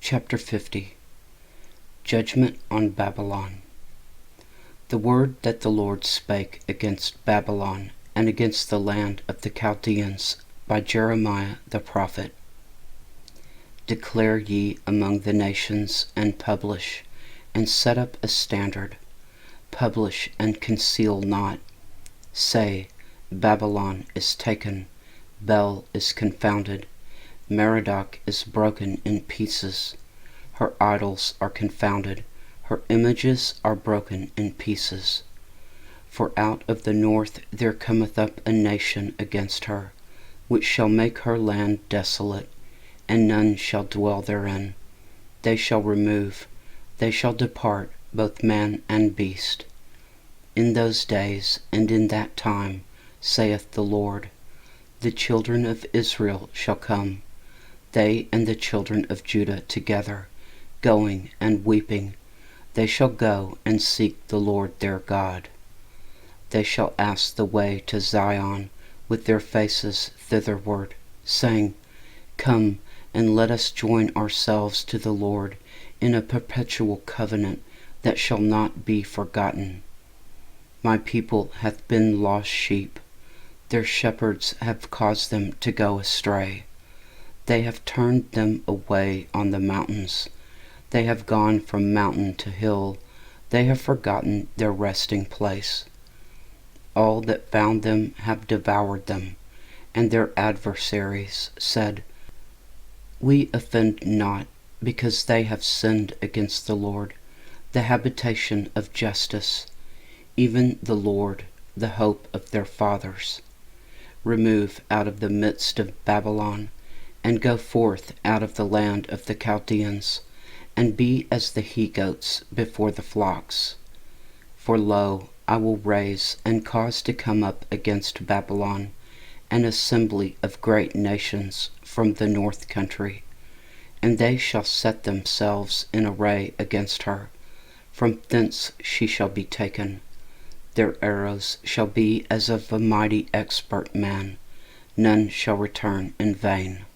Chapter 50. Judgment on Babylon. The word that the Lord spake against Babylon and against the land of the Chaldeans by Jeremiah the prophet. Declare ye among the nations, and publish, and set up a standard. Publish and conceal not. Say, Babylon is taken, Bel is confounded, Merodach is broken in pieces. Her idols are confounded, her images are broken in pieces. For out of the north there cometh up a nation against her, which shall make her land desolate, and none shall dwell therein. They shall remove, they shall depart, both man and beast. In those days and in that time, saith the Lord, the children of Israel shall come, they and the children of Judah together, going and weeping. They shall go and seek the Lord their God. They shall ask the way to Zion with their faces thitherward, saying, Come, and let us join ourselves to the Lord in a perpetual covenant that shall not be forgotten. My people hath been lost sheep. Their shepherds have caused them to go astray. They have turned them away on the mountains. They have gone from mountain to hill. They have forgotten their resting place. All that found them have devoured them, and their adversaries said, We offend not, because they have sinned against the Lord, the habitation of justice, even the Lord, the hope of their fathers. Remove out of the midst of Babylon, and go forth out of the land of the Chaldeans, and be as the he-goats before the flocks. For lo, I will raise and cause to come up against Babylon an assembly of great nations from the north country, and they shall set themselves in array against her. From thence she shall be taken. Their arrows shall be as of a mighty expert man, none shall return in vain.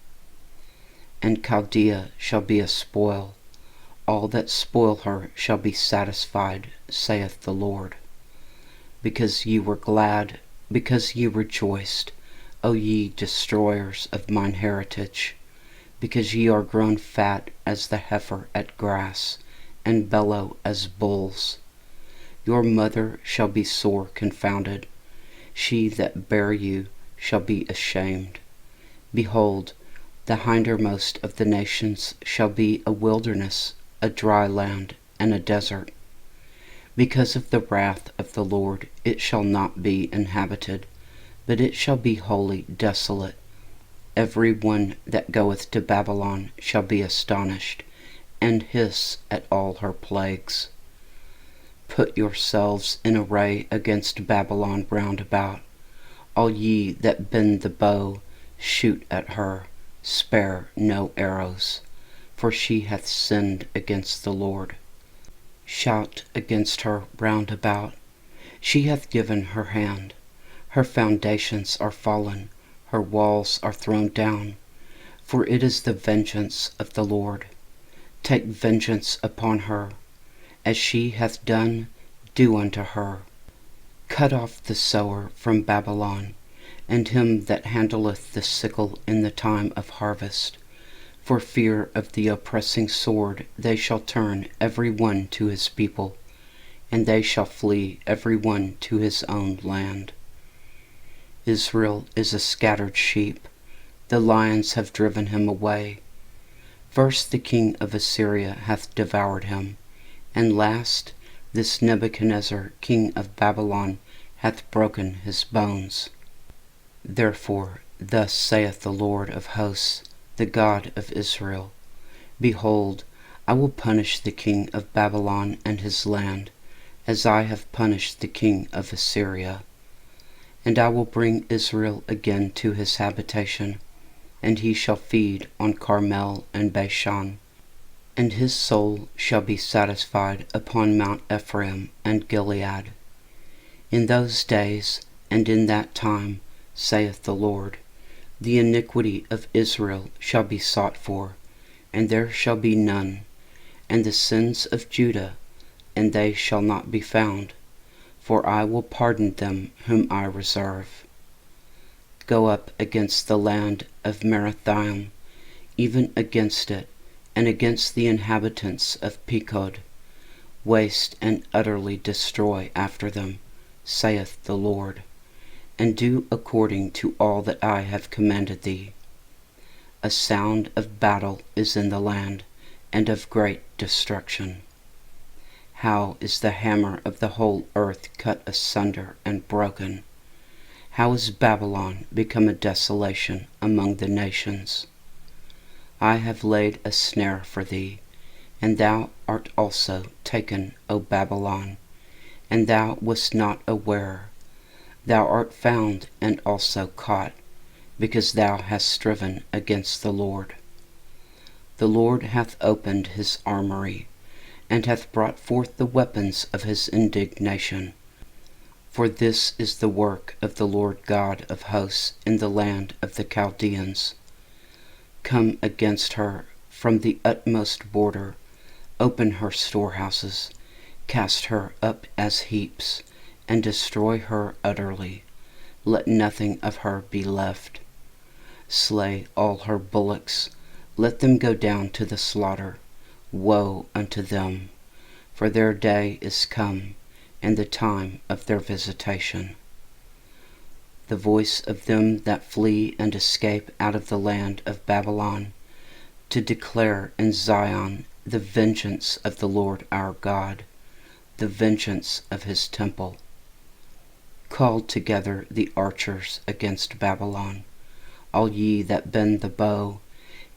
And Chaldea shall be a spoil, all that spoil her shall be satisfied, saith the Lord. Because ye were glad, because ye rejoiced, O ye destroyers of mine heritage, because ye are grown fat as the heifer at grass, and bellow as bulls. Your mother shall be sore confounded, she that bare you shall be ashamed. Behold, the hindermost of the nations shall be a wilderness, a dry land, and a desert. Because of the wrath of the Lord it shall not be inhabited, but it shall be wholly desolate. Every one that goeth to Babylon shall be astonished, and hiss at all her plagues. Put yourselves in array against Babylon round about. All ye that bend the bow, shoot at her, spare no arrows, for she hath sinned against the Lord. Shout against her round about. She hath given her hand. Her foundations are fallen, her walls are thrown down. For it is the vengeance of the Lord. Take vengeance upon her. As she hath done, do unto her. Cut off the sower from Babylon, and him that handleth the sickle in the time of harvest. For fear of the oppressing sword they shall turn every one to his people, and they shall flee every one to his own land. Israel is a scattered sheep, the lions have driven him away. First the king of Assyria hath devoured him, and last this Nebuchadnezzar king of Babylon hath broken his bones. Therefore thus saith the Lord of hosts, the God of Israel, Behold, I will punish the king of Babylon and his land, as I have punished the king of Assyria. And I will bring Israel again to his habitation, and he shall feed on Carmel and Bashan, and his soul shall be satisfied upon Mount Ephraim and Gilead. In those days and in that time, saith the Lord, the iniquity of Israel shall be sought for, and there shall be none, and the sins of Judah, and they shall not be found, for I will pardon them whom I reserve. Go up against the land of Merathaim, even against it, and against the inhabitants of Pekod. Waste and utterly destroy after them, saith the Lord, and do according to all that I have commanded thee. A sound of battle is in the land, and of great destruction. How is the hammer of the whole earth cut asunder and broken? How is Babylon become a desolation among the nations? I have laid a snare for thee, and thou art also taken, O Babylon, and thou wast not aware. Thou art found and also caught, because thou hast striven against the Lord. The Lord hath opened his armory, and hath brought forth the weapons of his indignation. For this is the work of the Lord God of hosts in the land of the Chaldeans. Come against her from the utmost border, open her storehouses, cast her up as heaps, and destroy her utterly. Let nothing of her be left. Slay all her bullocks, let them go down to the slaughter. Woe unto them, for their day is come, and the time of their visitation. The voice of them that flee and escape out of the land of Babylon, to declare in Zion the vengeance of the Lord our God, the vengeance of his temple. Call together the archers against Babylon, all ye that bend the bow,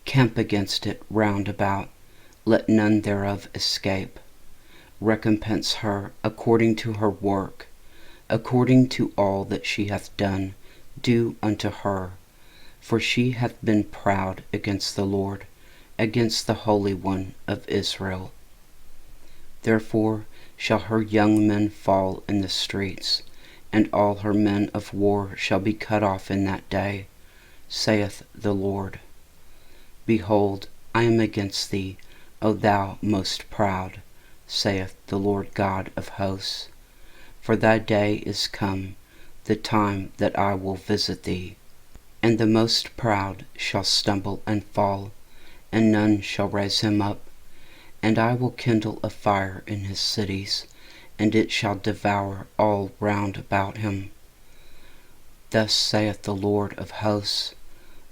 camp against it round about, let none thereof escape. Recompense her according to her work, according to all that she hath done, do unto her. For she hath been proud against the Lord, against the Holy One of Israel. Therefore shall her young men fall in the streets, and all her men of war shall be cut off in that day, saith the Lord. Behold, I am against thee, O thou most proud, saith the Lord God of hosts. For thy day is come, the time that I will visit thee. And the most proud shall stumble and fall, and none shall raise him up. And I will kindle a fire in his cities, and it shall devour all round about him. Thus saith the Lord of hosts,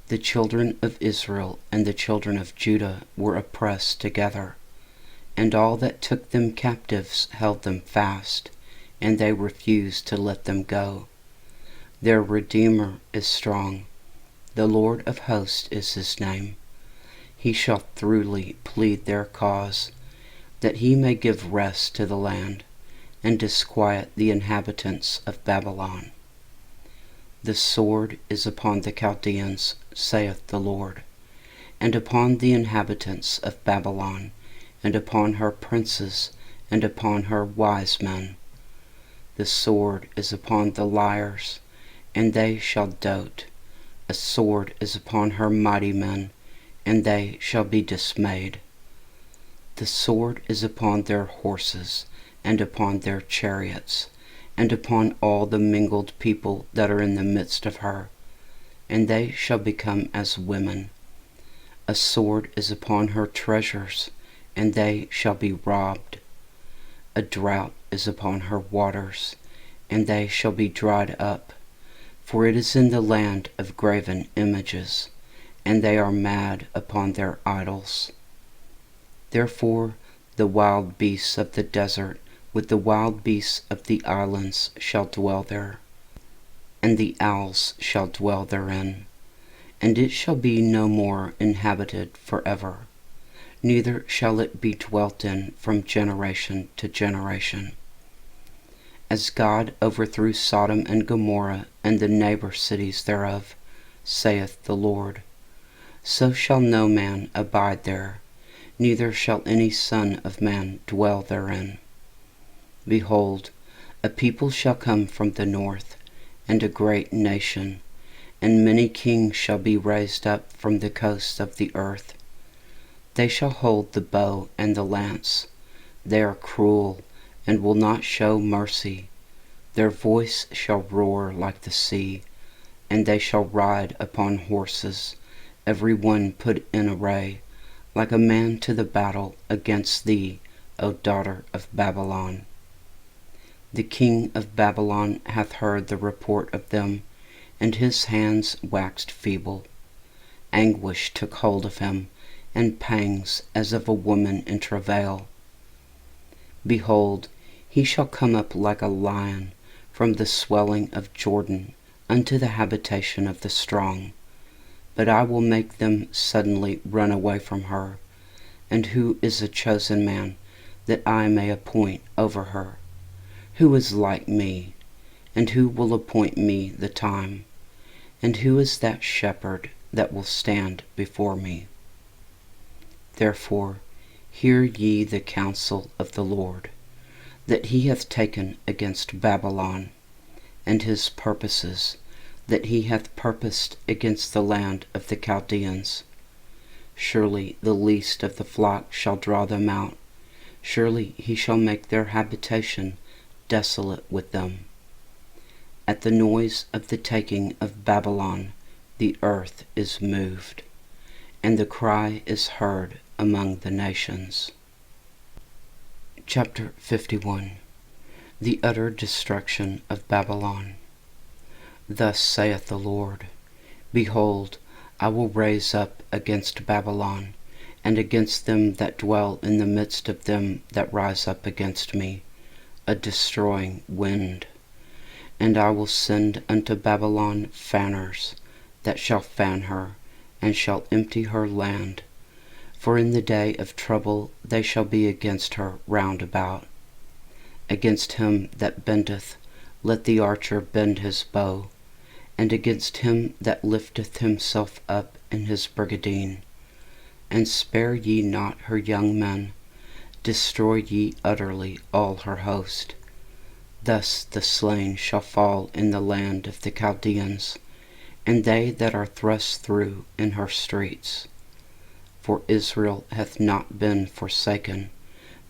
the children of Israel and the children of Judah were oppressed together, and all that took them captives held them fast, and they refused to let them go. Their Redeemer is strong, the Lord of hosts is his name. He shall throughly plead their cause, that he may give rest to the land, and disquiet the inhabitants of Babylon. The sword is upon the Chaldeans, saith the Lord, and upon the inhabitants of Babylon, and upon her princes, and upon her wise men. The sword is upon the liars, and they shall dote. A sword is upon her mighty men, and they shall be dismayed. The sword is upon their horses, and upon their chariots, and upon all the mingled people that are in the midst of her, and they shall become as women. A sword is upon her treasures, and they shall be robbed. A drought is upon her waters, and they shall be dried up. For it is in the land of graven images, and they are mad upon their idols. Therefore the wild beasts of the desert with the wild beasts of the islands shall dwell there, and the owls shall dwell therein, and it shall be no more inhabited forever, neither shall it be dwelt in from generation to generation. As God overthrew Sodom and Gomorrah and the neighbor cities thereof, saith the Lord, so shall no man abide there, neither shall any son of man dwell therein. Behold, a people shall come from the north, and a great nation, and many kings shall be raised up from the coasts of the earth. They shall hold the bow and the lance. They are cruel, and will not show mercy. Their voice shall roar like the sea, and they shall ride upon horses, every one put in array, like a man to the battle against thee, O daughter of Babylon. The king of Babylon hath heard the report of them, and his hands waxed feeble. Anguish took hold of him, and pangs as of a woman in travail. Behold, he shall come up like a lion from the swelling of Jordan unto the habitation of the strong. But I will make them suddenly run away from her. And who is a chosen man, that I may appoint over her? Who is like me, and who will appoint me the time? And who is that shepherd that will stand before me? Therefore hear ye the counsel of the Lord, that he hath taken against Babylon, and his purposes that he hath purposed against the land of the Chaldeans. Surely the least of the flock shall draw them out. Surely he shall make their habitation desolate with them. At the noise of the taking of Babylon, the earth is moved, and the cry is heard among the nations. Chapter 51. The utter destruction of Babylon. Thus saith the Lord, Behold, I will raise up against Babylon, and against them that dwell in the midst of them that rise up against me, a destroying wind. And I will send unto Babylon fanners, that shall fan her, and shall empty her land. For in the day of trouble they shall be against her round about. Against him that bendeth, let the archer bend his bow, and against him that lifteth himself up in his brigadine. And spare ye not her young men, destroy ye utterly all her host. Thus the slain shall fall in the land of the Chaldeans, and they that are thrust through in her streets. For Israel hath not been forsaken,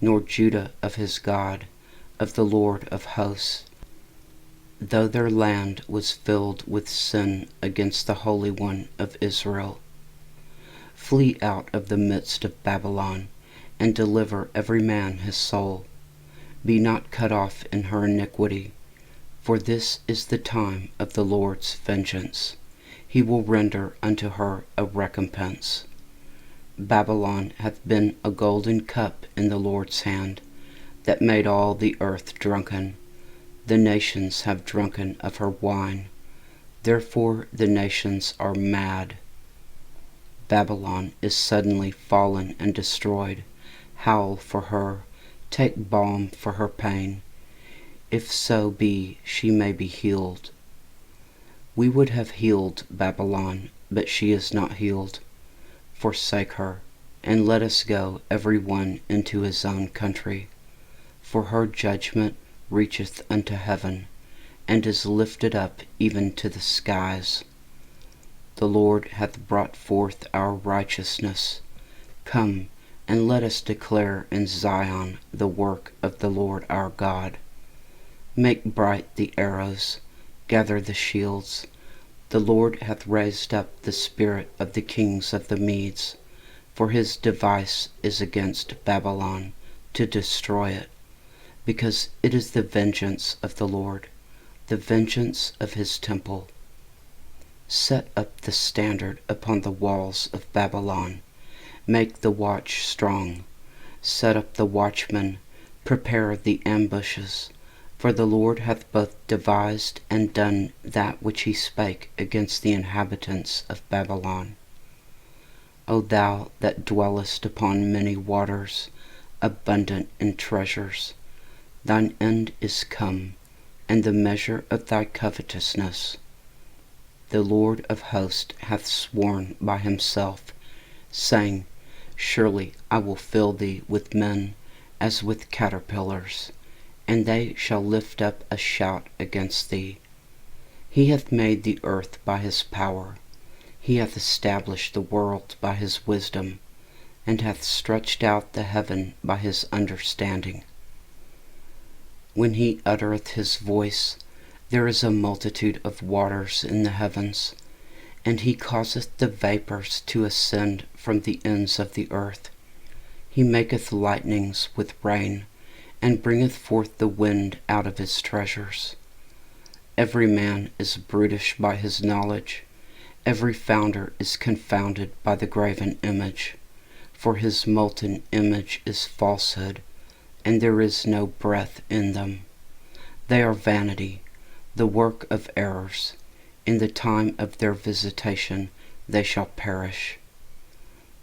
nor Judah of his God, of the Lord of hosts, though their land was filled with sin against the Holy One of Israel. Flee out of the midst of Babylon, and deliver every man his soul. Be not cut off in her iniquity, for this is the time of the Lord's vengeance. He will render unto her a recompense. Babylon hath been a golden cup in the Lord's hand, that made all the earth drunken. The nations have drunken of her wine, therefore the nations are mad. Babylon is suddenly fallen and destroyed. Howl for her, take balm for her pain, if so be she may be healed. We would have healed Babylon, but she is not healed. Forsake her, and let us go every one into his own country. For her judgment reacheth unto heaven, and is lifted up even to the skies. The Lord hath brought forth our righteousness. Come, and let us declare in Zion the work of the Lord our God. Make bright the arrows, gather the shields. The Lord hath raised up the spirit of the kings of the Medes, for his device is against Babylon, to destroy it, because it is the vengeance of the Lord, the vengeance of his temple. Set up the standard upon the walls of Babylon, make the watch strong, set up the watchmen, prepare the ambushes, for the Lord hath both devised and done that which he spake against the inhabitants of Babylon. O thou that dwellest upon many waters, abundant in treasures, thine end is come, and the measure of thy covetousness. The Lord of hosts hath sworn by himself, saying, Surely I will fill thee with men as with caterpillars, and they shall lift up a shout against thee. He hath made the earth by his power, he hath established the world by his wisdom, and hath stretched out the heaven by his understanding. When he uttereth his voice, there is a multitude of waters in the heavens, and he causeth the vapours to ascend from the ends of the earth. He maketh lightnings with rain, and bringeth forth the wind out of his treasures. Every man is brutish by his knowledge, every founder is confounded by the graven image. For his molten image is falsehood, and there is no breath in them. They are vanity, the work of errors. In the time of their visitation they shall perish.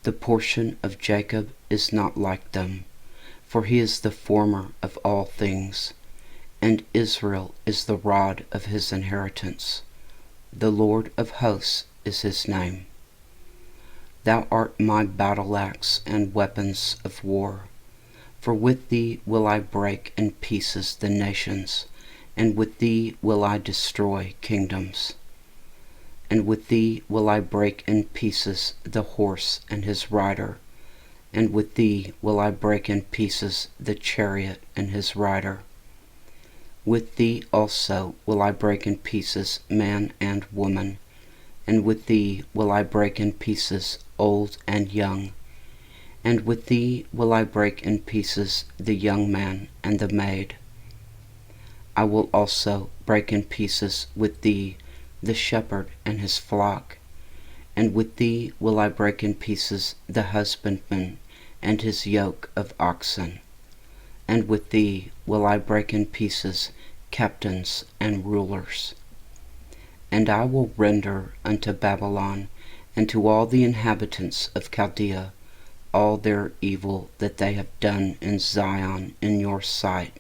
The portion of Jacob is not like them, for he is the former of all things, and Israel is the rod of his inheritance. The Lord of hosts is his name. Thou art my battle-axe and weapons of war. For with thee will I break in pieces the nations, and with thee will I destroy kingdoms. And with thee will I break in pieces the horse and his rider, and with thee will I break in pieces the chariot and his rider. With thee also will I break in pieces man and woman, and with thee will I break in pieces old and young, and with thee will I break in pieces the young man and the maid. I will also break in pieces with thee the shepherd and his flock, and with thee will I break in pieces the husbandman and his yoke of oxen, and with thee will I break in pieces captains and rulers. And I will render unto Babylon and to all the inhabitants of Chaldea all their evil that they have done in Zion in your sight,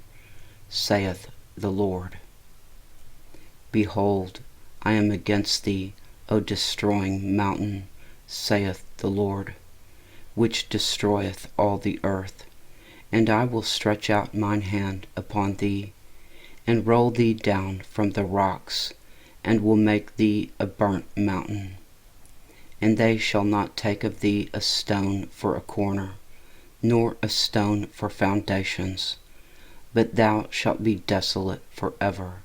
saith the Lord. Behold, I am against thee, O destroying mountain, saith the Lord, which destroyeth all the earth, and I will stretch out mine hand upon thee, and roll thee down from the rocks, and will make thee a burnt mountain. And they shall not take of thee a stone for a corner, nor a stone for foundations, but thou shalt be desolate for ever,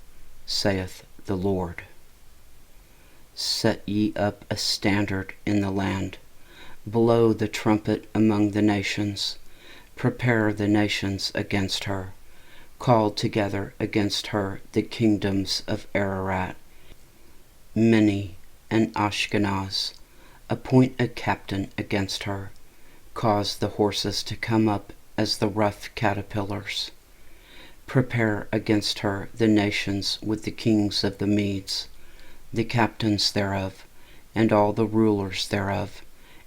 saith the Lord. Set ye up a standard in the land, blow the trumpet among the nations, prepare the nations against her, call together against her the kingdoms of Ararat, Minni, and Ashkenaz, appoint a captain against her, cause the horses to come up as the rough caterpillars. Prepare against her the nations with the kings of the Medes, the captains thereof, and all the rulers thereof,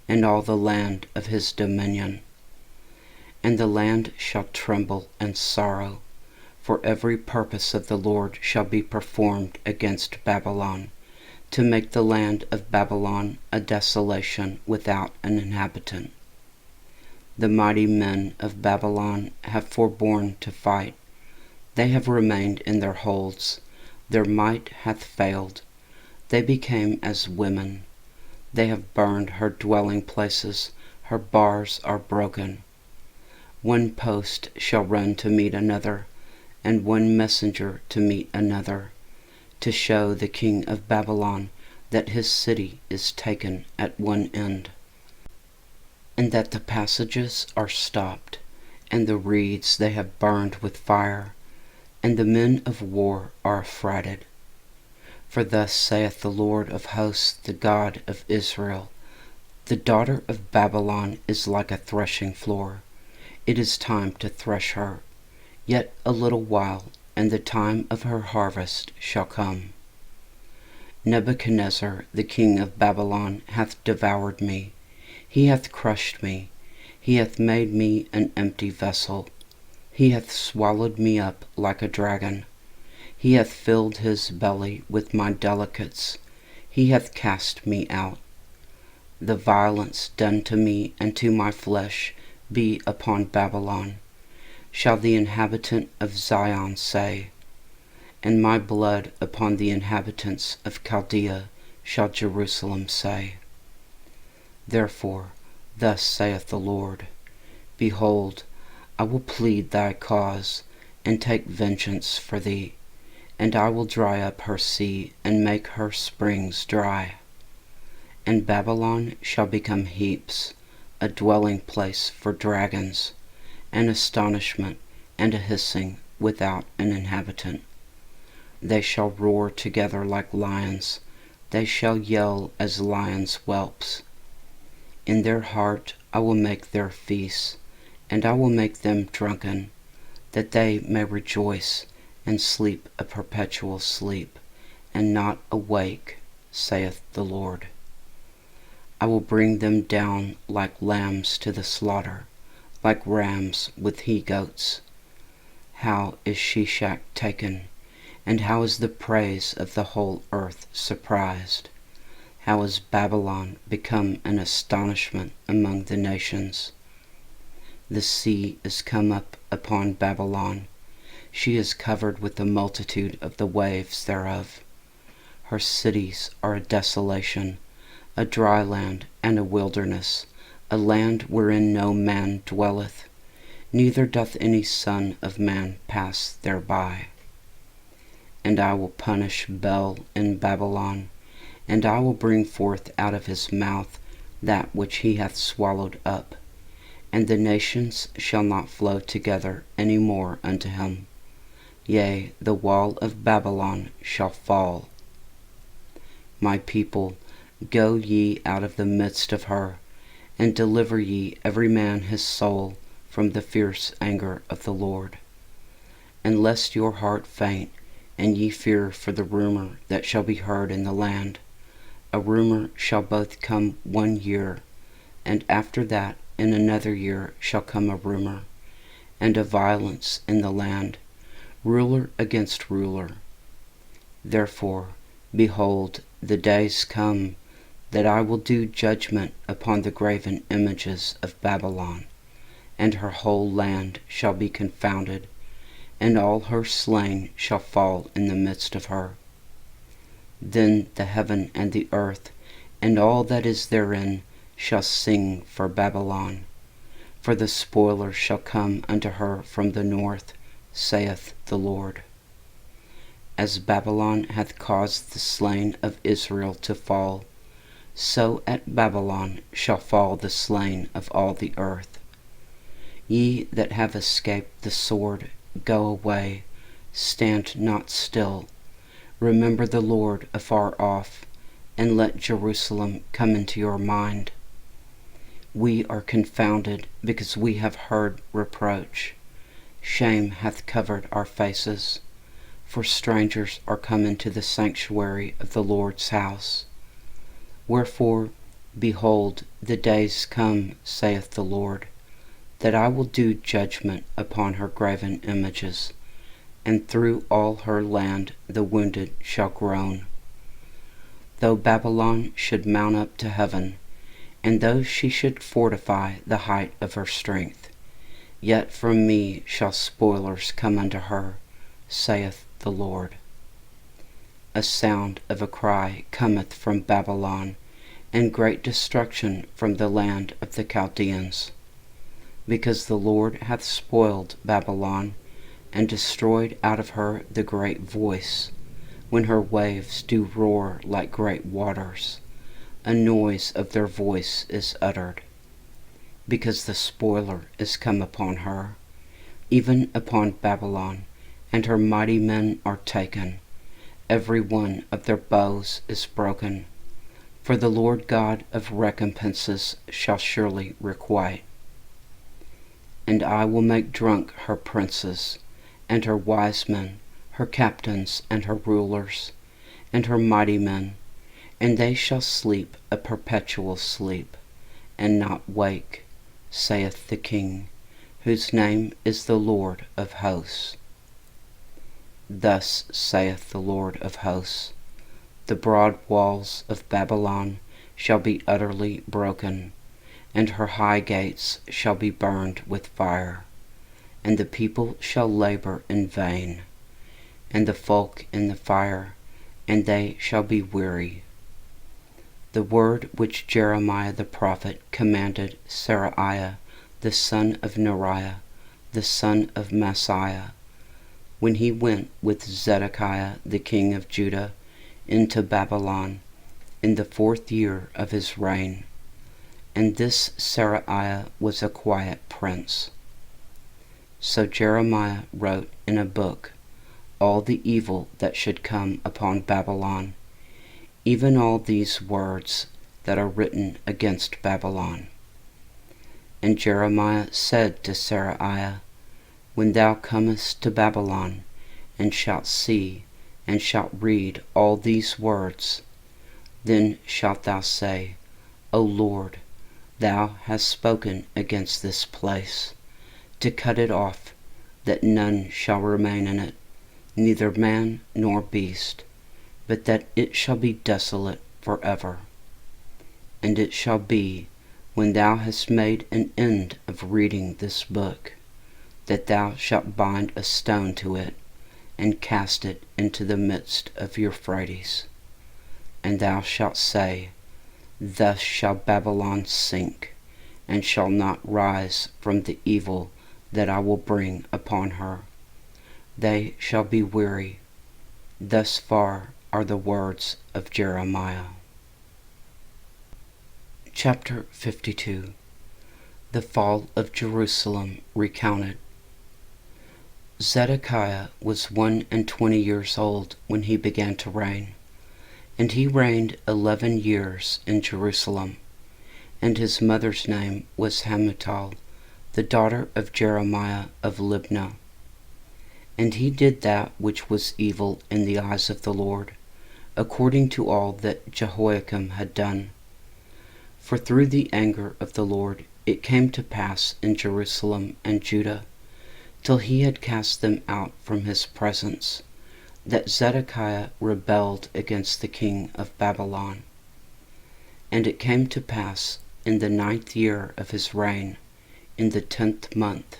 and all the land of his dominion. And the land shall tremble and sorrow, for every purpose of the Lord shall be performed against Babylon, to make the land of Babylon a desolation without an inhabitant. The mighty men of Babylon have forborne to fight. They have remained in their holds. Their might hath failed. They became as women. They have burned her dwelling places. Her bars are broken. One post shall run to meet another, and one messenger to meet another, to show the king of Babylon that his city is taken at one end, and that the passages are stopped, and the reeds they have burned with fire, and the men of war are affrighted. For thus saith the Lord of hosts, the God of Israel, the daughter of Babylon is like a threshing floor. It is time to thresh her. Yet a little while, and the time of her harvest shall come. Nebuchadnezzar, the king of Babylon, hath devoured me. He hath crushed me. He hath made me an empty vessel. He hath swallowed me up like a dragon. He hath filled his belly with my delicates. He hath cast me out. The violence done to me and to my flesh be upon Babylon, shall the inhabitant of Zion say, and my blood upon the inhabitants of Chaldea shall Jerusalem say. Therefore Thus saith the Lord, Behold, I will plead thy cause, and take vengeance for thee, and I will dry up her sea, and make her springs dry. And Babylon shall become heaps, a dwelling place for dragons, an astonishment and a hissing without an inhabitant. They shall roar together like lions, they shall yell as lions' whelps. In their heart I will make their feasts, and I will make them drunken, that they may rejoice and sleep a perpetual sleep, and not awake, saith the Lord. I will bring them down like lambs to the slaughter, like rams with he-goats. How is Shishak taken, and how is the praise of the whole earth surprised? How is Babylon become an astonishment among the nations? The sea is come up upon Babylon. She is covered with the multitude of the waves thereof. Her cities are a desolation, a dry land and a wilderness, a land wherein no man dwelleth, neither doth any son of man pass thereby. And I will punish Bel in Babylon, and I will bring forth out of his mouth that which he hath swallowed up, and the nations shall not flow together any more unto him. Yea, the wall of Babylon shall fall. My people, go ye out of the midst of her, and deliver ye every man his soul from the fierce anger of the Lord. And lest your heart faint, and ye fear for the rumor that shall be heard in the land, a rumor shall both come 1 year, and after that in another year shall come a rumor, and a violence in the land, ruler against ruler. Therefore, behold, the days come, that I will do judgment upon the graven images of Babylon, and her whole land shall be confounded, and all her slain shall fall in the midst of her. Then the heaven and the earth, and all that is therein, shall sing for Babylon, for the spoiler shall come unto her from the north, saith the Lord. As Babylon hath caused the slain of Israel to fall, so at Babylon shall fall the slain of all the earth. Ye that have escaped the sword, go away, stand not still. Remember the Lord afar off, and let Jerusalem come into your mind. We are confounded because we have heard reproach. Shame hath covered our faces, for strangers are come into the sanctuary of the Lord's house. Wherefore, behold, the days come, saith the Lord, that I will do judgment upon her graven images, and through all her land the wounded shall groan. Though Babylon should mount up to heaven, and though she should fortify the height of her strength, yet from me shall spoilers come unto her, saith the Lord. A sound of a cry cometh from Babylon, and great destruction from the land of the Chaldeans, because the Lord hath spoiled Babylon, and destroyed out of her the great voice, when her waves do roar like great waters, a noise of their voice is uttered. Because the spoiler is come upon her, even upon Babylon, and her mighty men are taken. Every one of their bows is broken. For the Lord God of recompenses shall surely requite. And I will make drunk her princes, and her wise men, her captains, and her rulers, and her mighty men, and they shall sleep a perpetual sleep, and not wake, saith the King, whose name is the Lord of hosts. Thus saith the Lord of hosts, the broad walls of Babylon shall be utterly broken, and her high gates shall be burned with fire, and the people shall labor in vain, and the folk in the fire, and they shall be weary. the word which Jeremiah the prophet commanded Seraiah the son of Neriah, the son of Maaseiah, when he went with Zedekiah the king of Judah into Babylon in the 4th year of his reign. And this Seraiah was a quiet prince. So Jeremiah wrote in a book all the evil that should come upon Babylon, even all these words that are written against Babylon. And Jeremiah said to Seraiah, when thou comest to Babylon, and shalt see, and shalt read all these words, then shalt thou say, O Lord, thou hast spoken against this place, to cut it off, that none shall remain in it, neither man nor beast, but that it shall be desolate forever. And it shall be, when thou hast made an end of reading this book, that thou shalt bind a stone to it, and cast it into the midst of Euphrates. And thou shalt say, thus shall Babylon sink, and shall not rise from the evil that I will bring upon her. They shall be weary. Thus far are the words of Jeremiah. Chapter 52. The fall of Jerusalem recounted. Zedekiah was 21 years old when he began to reign, and he reigned 11 years in Jerusalem. And his mother's name was Hamutal, the daughter of Jeremiah of Libnah. And he did that which was evil in the eyes of the Lord, according to all that Jehoiakim had done. For through the anger of the Lord it came to pass in Jerusalem and Judah, till he had cast them out from his presence, that Zedekiah rebelled against the king of Babylon. And it came to pass in the 9th year of his reign, in the 10th month,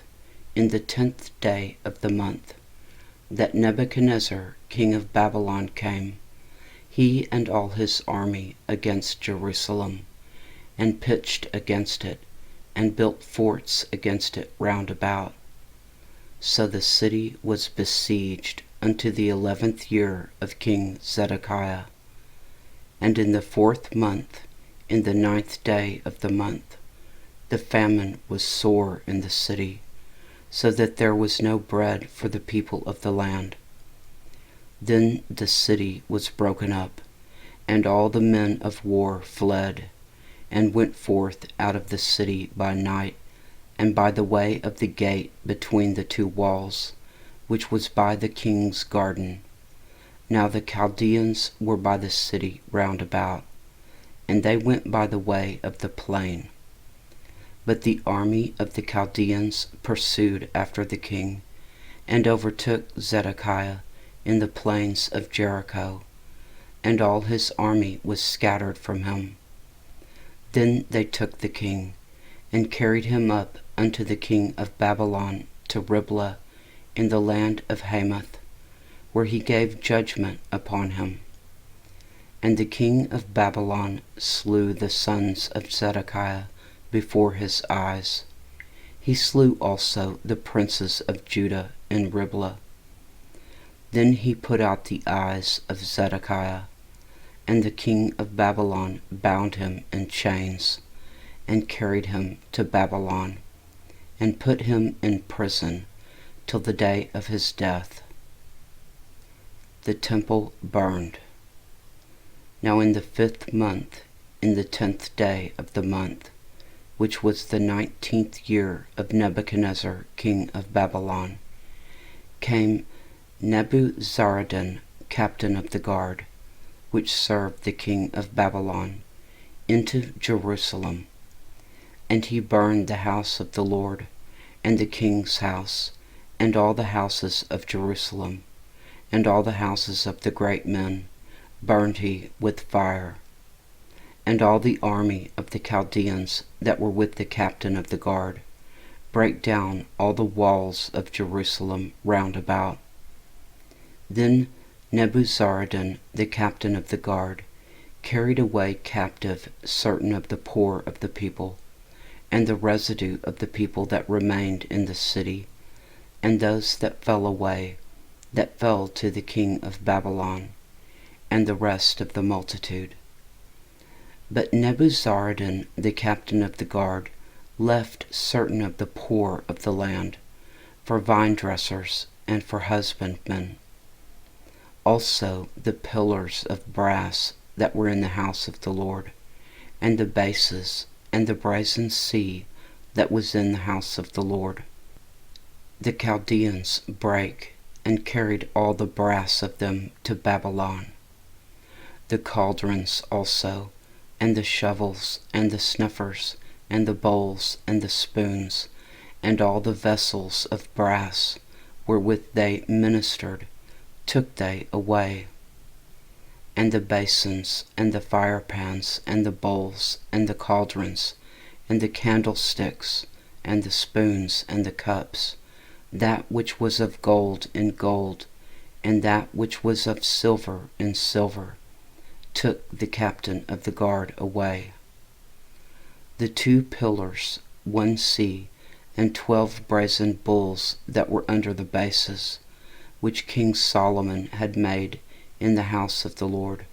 in the 10th day of the month, that Nebuchadnezzar king of Babylon came, he and all his army, against Jerusalem, and pitched against it, and built forts against it round about. So the city was besieged unto the 11th year of King Zedekiah. And in the 4th month, in the 9th day of the month, the famine was sore in the city, so that there was no bread for the people of the land. Then the city was broken up, and all the men of war fled, and went forth out of the city by night, and by the way of the gate between the 2 walls, which was by the king's garden. Now the Chaldeans were by the city round about, and they went by the way of the plain. But the army of the Chaldeans pursued after the king, and overtook Zedekiah in the plains of Jericho, and all his army was scattered from him. Then they took the king, and carried him up unto the king of Babylon to Riblah in the land of Hamath, where he gave judgment upon him. And the king of Babylon slew the sons of Zedekiah before his eyes. He slew also the princes of Judah in Riblah. Then he put out the eyes of Zedekiah, and the king of Babylon bound him in chains, and carried him to Babylon, and put him in prison till the day of his death. The temple burned. Now in the 5th month, in the 10th day of the month, which was the 19th year of Nebuchadnezzar king of Babylon, came Nebuzaradan, captain of the guard, which served the king of Babylon, into Jerusalem. And he burned the house of the Lord, and the king's house, and all the houses of Jerusalem, and all the houses of the great men, burned he with fire. And all the army of the Chaldeans that were with the captain of the guard brake down all the walls of Jerusalem round about. Then Nebuzaradan, the captain of the guard, carried away captive certain of the poor of the people, and the residue of the people that remained in the city, and those that fell away, that fell to the king of Babylon, and the rest of the multitude. But Nebuzaradan the captain of the guard left certain of the poor of the land, for vine dressers and for husbandmen. Also the pillars of brass that were in the house of the Lord, and the bases, and the brazen sea that was in the house of the Lord. The Chaldeans brake, and carried all the brass of them to Babylon. The cauldrons also, and the shovels, and the snuffers, and the bowls, and the spoons, and all the vessels of brass, wherewith they ministered, took they away. And the basins, and the firepans, and the bowls, and the cauldrons, and the candlesticks, and the spoons, and the cups, that which was of gold in gold, and that which was of silver in silver, took the captain of the guard away. The 2 pillars, 1 sea, and 12 brazen bulls that were under the bases, which King Solomon had made in the house of the Lord.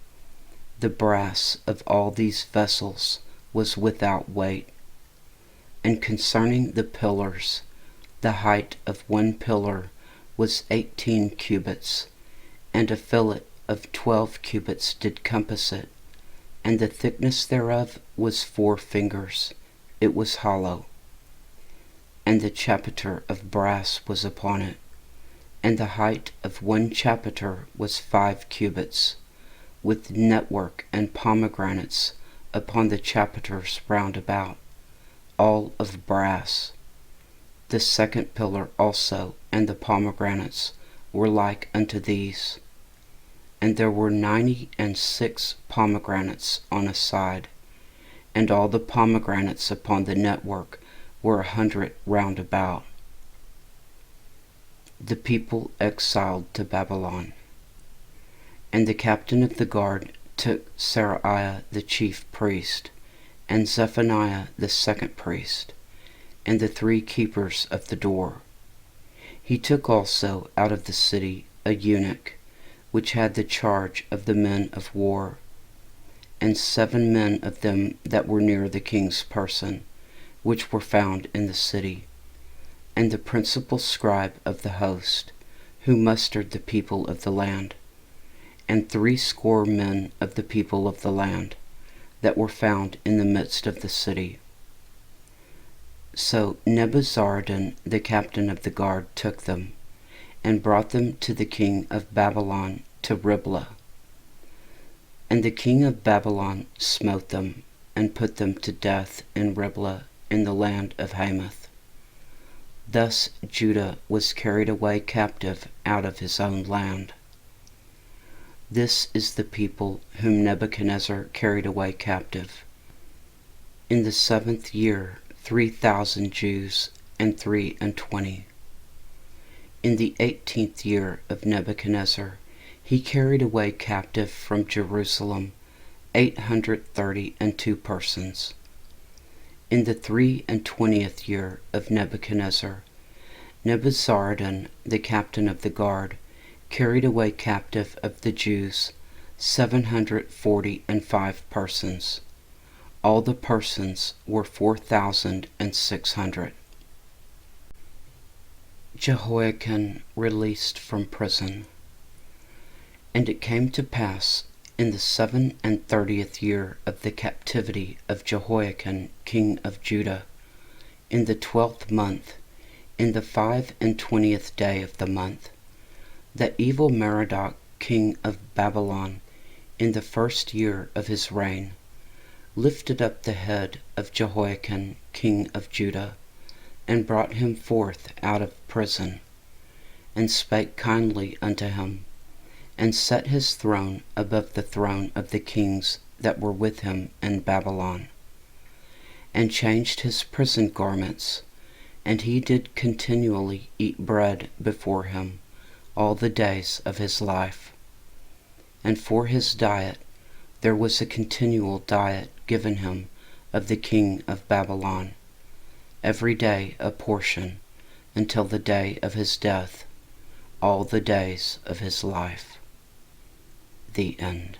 The brass of all these vessels was without weight. And concerning the pillars, the height of 1 pillar was 18 cubits, and a fillet of 12 cubits did compass it, and the thickness thereof was 4 fingers, it was hollow. And the chapiter of brass was upon it, and the height of 1 chapiter was 5 cubits, with network and pomegranates upon the chapiters round about, all of brass. The 2nd pillar also and the pomegranates were like unto these. And there were 96 pomegranates on a side, and all the pomegranates upon the network were 100 round about. The people exiled to Babylon. And the captain of the guard took Seraiah the chief priest, and Zephaniah the 2nd priest, and the 3 keepers of the door. He took also out of the city a eunuch, which had the charge of the men of war, and 7 men of them that were near the king's person, which were found in the city, and the principal scribe of the host, who mustered the people of the land, and 60 men of the people of the land, that were found in the midst of the city. So Nebuzaradan the captain of the guard took them, and brought them to the king of Babylon to Riblah. And the king of Babylon smote them, and put them to death in Riblah in the land of Hamath. Thus Judah was carried away captive out of his own land. This is the people whom Nebuchadnezzar carried away captive. In the 7th year 3,000 Jews and 23. In the 18th year of Nebuchadnezzar, he carried away captive from Jerusalem 832 persons. In the 23 year of Nebuchadnezzar, Nebuzaradan the captain of the guard carried away captive of the Jews 745 persons. All the persons were 4,600. Jehoiachin released from prison. And it came to pass in the 37th year of the captivity of Jehoiachin king of Judah, in the 12th month, in the 25th day of the month, that evil Merodach king of Babylon, in the 1st year of his reign, lifted up the head of Jehoiachin king of Judah, and brought him forth out of prison, and spake kindly unto him, and set his throne above the throne of the kings that were with him in Babylon, and changed his prison garments, and he did continually eat bread before him all the days of his life. And for his diet There was a continual diet given him of the king of Babylon, every day a portion, until the day of his death, all the days of his life. The end.